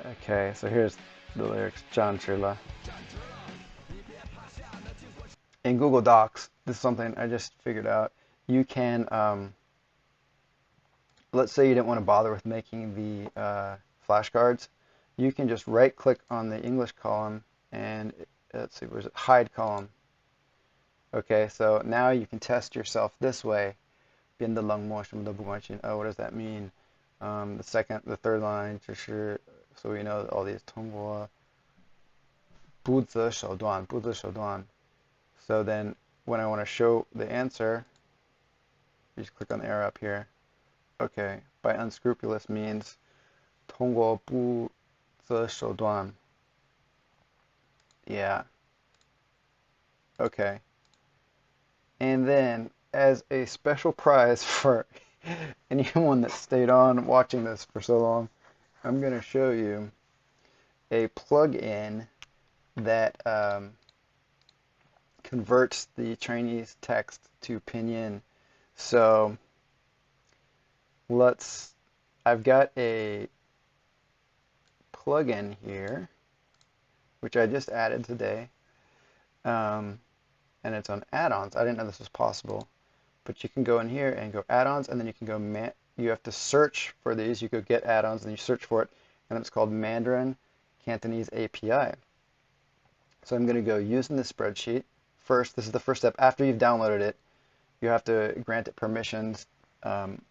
Okay, so here's the lyrics. 站直了. In Google Docs, this is something I just figured out. You can, let's say you didn't want to bother with making the flashcards. You can just right-click on the English column and, let's see, where's it? Hide column. Okay, so now you can test yourself this way. 变得冷漠，什么都不关心. Oh, what does that mean? The third line, 就是 so we know all these 通过不择手段, 不择手段. So then when I want to show the answer, you just click on the arrow up here. Okay, by unscrupulous means 通过不择手段. Yeah. Okay. And then as a special prize for anyone that stayed on watching this for so long, I'm going to show you a plugin that converts the Chinese text to Pinyin. So I've got a plugin here, which I just added today, and it's on add-ons. I didn't know this was possible, but you can go in here and go add-ons, and then you can go, you have to search for these. You go get add-ons, and you search for it, and it's called Mandarin Cantonese API. So I'm going to go using the spreadsheet. First, this is the first step. After you've downloaded it, you have to grant it permissions, and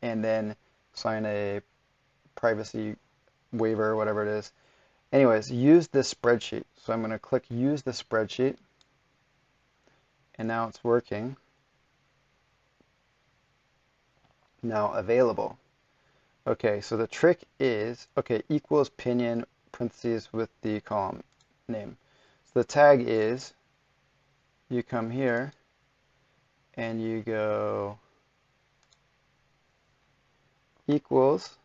then sign a privacy waiver, whatever it is. Anyways, use this spreadsheet. So I'm going to click use the spreadsheet, and now it's working. Now available. Okay, so the trick is, okay, equals Pinyin parentheses with the column name. So the tag is, you come here and you go equals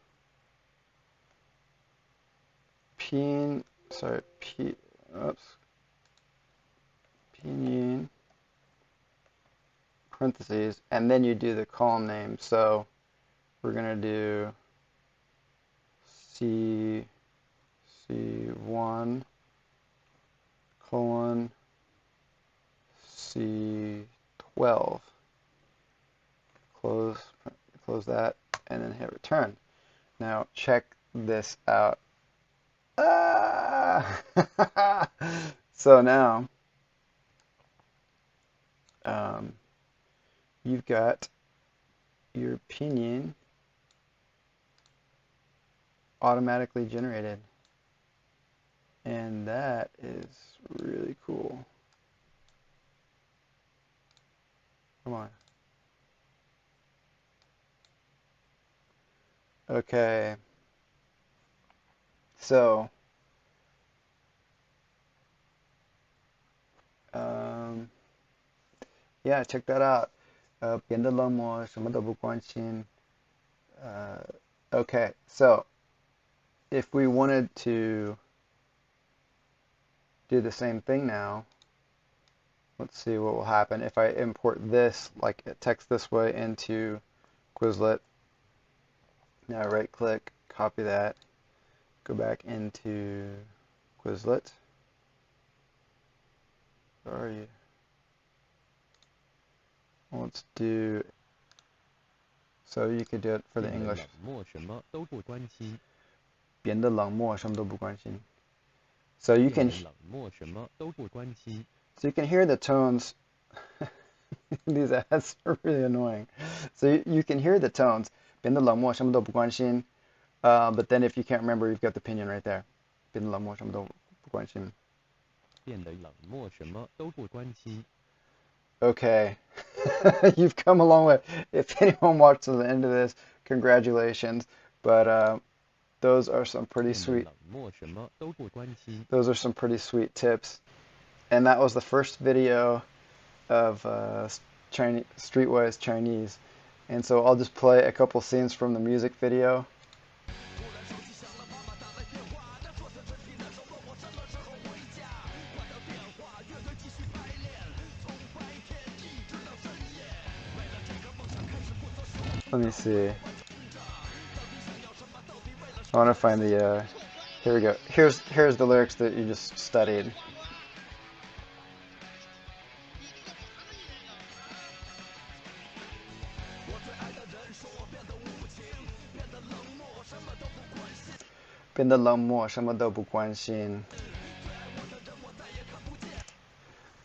Pinyin parentheses, and then you do the column name. So we're going to do C1 colon C12. Close that, and then hit return. Now check this out. Ah! So now you've got your Pinyin automatically generated, and that is really cool. Come on. Okay. So yeah, check that out. 变得冷漠，什么都不关心. Okay, so if we wanted to do the same thing now, let's see what will happen if I import this, like text this way, into Quizlet. Now right click, copy that, go back into Quizlet. Where are you? Let's do, so you could do it for the English. 变得冷漠，什么都不关心. So you can hear the tones. These ads are really annoying. So you can hear the tones. 变得冷漠，什么都不关心. But then if you can't remember, you've got the pinyin right there. 变得冷漠，什么都不关心. Okay. You've come a long way. If anyone watched to the end of this, congratulations. But those are some pretty sweet. Those are some pretty sweet tips. And that was the first video of Streetwise Chinese. And so I'll just play a couple scenes from the music video. Let me see. I want to find the, here we go. Here's the lyrics that you just studied. "变得冷漠，什么都不关心."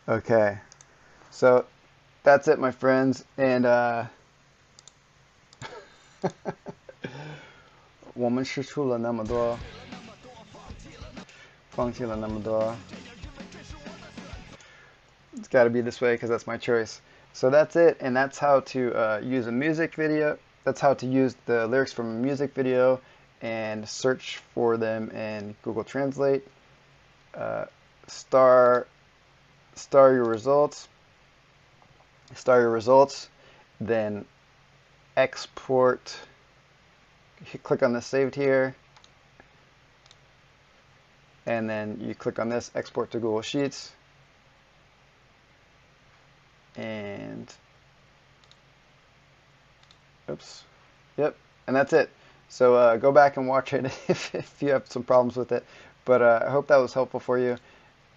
Okay, so that's it, my friends, and 我们吃出了那么多，放弃了那么多. It's got to be this way because that's my choice. So that's it, and that's how to use a music video. That's how to use the lyrics from a music video and search for them in Google Translate. Star your results. Star your results. Then export. Click on the saved here. And then you click on this, export to Google Sheets. And oops, yep, and that's it. So go back and watch it if you have some problems with it. But I hope that was helpful for you.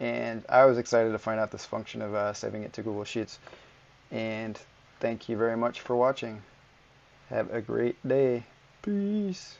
And I was excited to find out this function of saving it to Google Sheets. And thank you very much for watching. Have a great day. Peace.